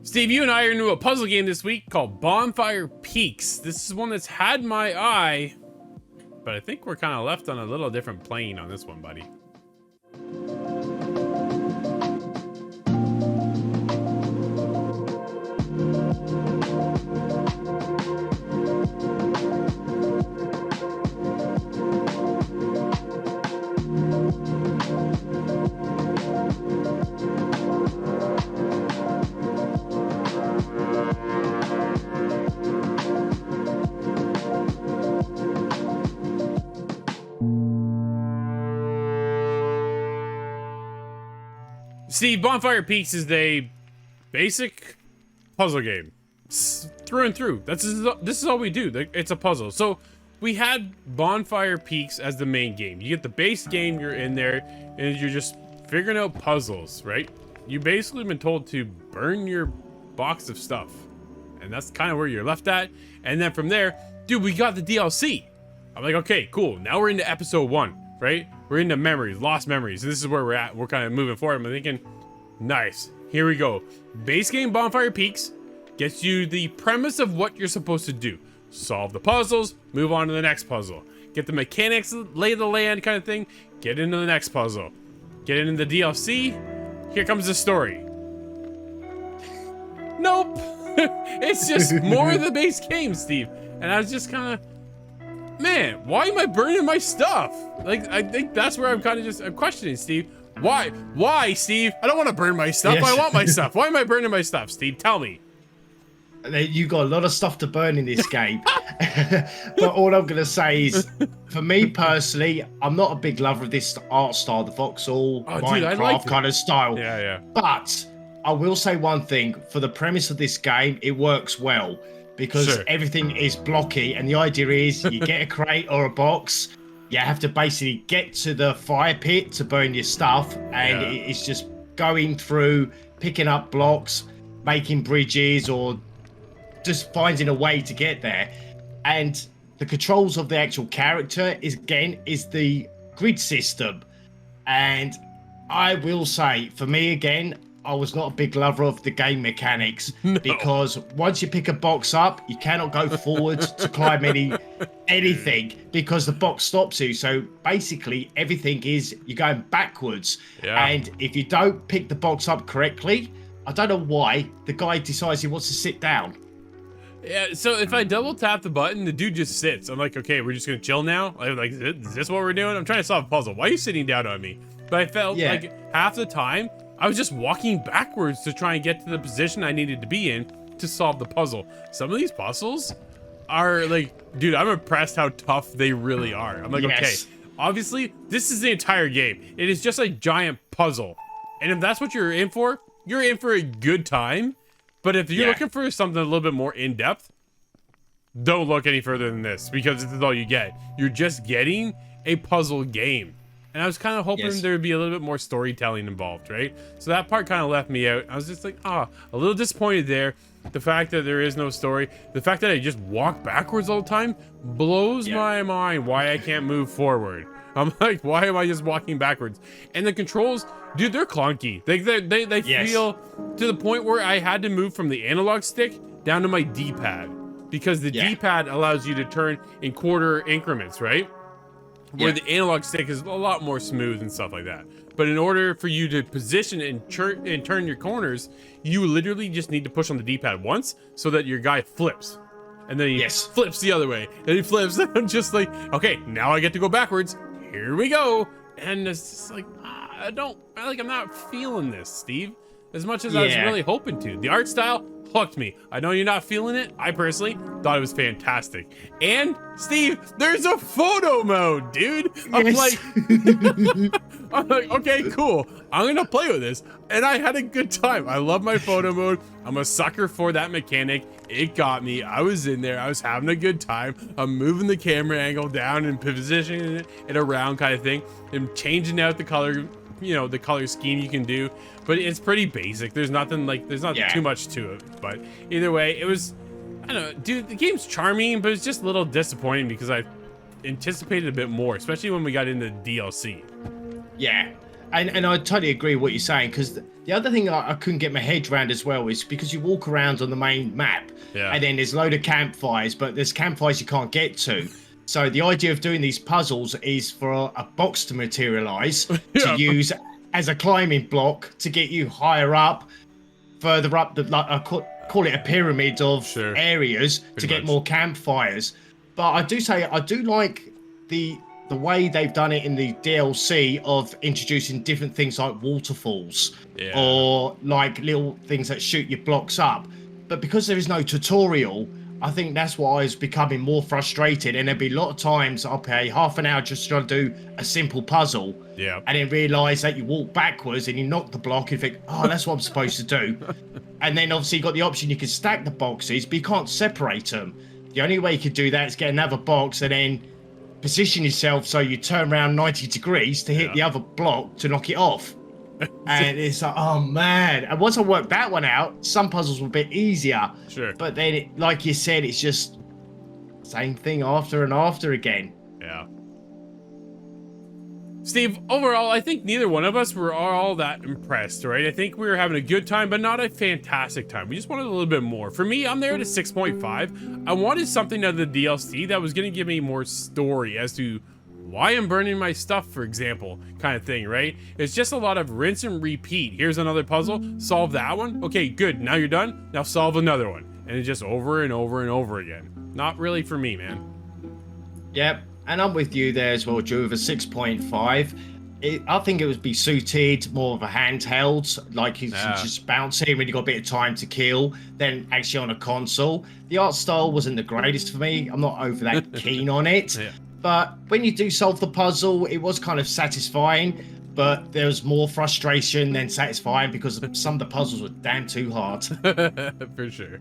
Steve, you and I are into a puzzle game this week called Bonfire Peaks. This is one that's had my eye, but I think we're kind of left on a little different plane on this one, buddy. Steve, Bonfire Peaks is a basic puzzle game. Through and through. This is all we do. It's a puzzle. So we had Bonfire Peaks as the main game. You get the base game, you're in there, and you're just figuring out puzzles, right? You basically been told to burn your box of stuff. And that's kind of where you're left at. And then from there, dude, we got the DLC. I'm like, okay, cool. Now we're into episode 1, right? We're into memories, lost memories. This is where we're at. We're kind of moving forward. I'm thinking, nice. Here we go. Base game Bonfire Peaks gets you the premise of what you're supposed to do. Solve the puzzles, move on to the next puzzle. Get the mechanics, lay the land kind of thing. Get into the next puzzle. Get into the DLC. Here comes the story. Nope. It's just more of the base game, Steve. And I was just kind of, man, why am I burning my stuff? Like, I think that's where I'm kind of just, I'm questioning, Steve. Why, Steve? I don't want to burn my stuff. Yes. I want my stuff. Why am I burning my stuff, Steve? Tell me. You got a lot of stuff to burn in this game. But all I'm going to say is, for me personally, I'm not a big lover of this art style, the voxel, Minecraft kind of style. Yeah. But I will say one thing. For the premise of this game, it works well. Because everything is blocky, and the idea is you get a crate or a box, you have to basically get to the fire pit to burn your stuff, and it's just going through, picking up blocks, making bridges, or just finding a way to get there. And the controls of the actual character is the grid system. And I will say, for me again, I was not a big lover of the game mechanics because once you pick a box up, you cannot go forward to climb anything because the box stops you. So basically, everything is you're going backwards. Yeah. And if you don't pick the box up correctly, I don't know why the guy decides he wants to sit down. Yeah. So if I double tap the button, the dude just sits. I'm like, okay, we're just gonna chill now. I'm like, is this what we're doing? I'm trying to solve a puzzle. Why are you sitting down on me? But I felt like half the time, I was just walking backwards to try and get to the position I needed to be in to solve the puzzle. Some of these puzzles are like, dude, I'm impressed how tough they really are. I'm like, okay, obviously this is the entire game. It is just a giant puzzle. And if that's what you're in for a good time. But if you're looking for something a little bit more in-depth, don't look any further than this because this is all you get. You're just getting a puzzle game. And I was kind of hoping there would be a little bit more storytelling involved, right? So that part kind of left me out. I was just like, a little disappointed there. The fact that there is no story, the fact that I just walk backwards all the time blows my mind why I can't move forward. I'm like, why am I just walking backwards? And the controls, dude, they're clunky. They feel to the point where I had to move from the analog stick down to my D-pad because the D-pad allows you to turn in quarter increments, right? Where the analog stick is a lot more smooth and stuff like that. But in order for you to position and turn your corners, you literally just need to push on the D-pad once so that your guy flips. And then he flips the other way. And he flips, and I'm just like, okay, now I get to go backwards. Here we go. And it's just like, I'm not feeling this, Steve, as much as I was really hoping to. The art style hooked me. I know you're not feeling it. I personally thought it was fantastic. And Steve, there's a photo mode, dude. I'm like, okay, cool. I'm gonna play with this, and I had a good time. I love my photo mode. I'm a sucker for that mechanic. It got me. I was in there. I was having a good time. I'm moving the camera angle down and positioning it around, kind of thing, and changing out the color. The color scheme you can do, but it's pretty basic. There's nothing there's not too much to it, but either way, it was, I don't know, dude, the game's charming, but it's just a little disappointing because I anticipated a bit more, especially when we got into DLC. Yeah, And I totally agree with what you're saying, because the other thing I couldn't get my head around as well is because you walk around on the main map, and then there's a load of campfires, but there's campfires you can't get to. So the idea of doing these puzzles is for a box to materialize to use as a climbing block to get you higher up, further up the, like, I call it a pyramid of areas to get more campfires. But I do say I do like the way they've done it in the DLC of introducing different things like waterfalls or like little things that shoot your blocks up. But because there is no tutorial, I think that's why I was becoming more frustrated. And there'd be a lot of times I'll pay half an hour just trying to do a simple puzzle. And then realise that you walk backwards and you knock the block and think, oh, that's what I'm supposed to do. And then obviously you got the option you can stack the boxes, but you can't separate them. The only way you could do that is get another box and then position yourself so you turn around 90 degrees to hit the other block to knock it off. And it's like, oh man. And once I worked that one out, some puzzles were a bit easier. But then, like you said, it's just same thing after and after again. Steve, overall, I think neither one of us were all that impressed, right? I think we were having a good time, but not a fantastic time. We just wanted a little bit more. For me, I'm there at a 6.5. I wanted something out of the DLC that was going to give me more story as to why I'm burning my stuff, for example, kind of thing, right? It's just a lot of rinse and repeat. Here's another puzzle, solve that one. Okay, good, now you're done. Now solve another one. And it's just over and over and over again. Not really for me, man. Yep. And I'm with you there as well, Drew, with a 6.5. I think it would be suited more of a handheld, like you just bouncing when you got a bit of time to kill, than actually on a console. The art style wasn't the greatest for me. I'm not over that keen on it. But when you do solve the puzzle, it was kind of satisfying, but there was more frustration than satisfying because some of the puzzles were damn too hard. For sure.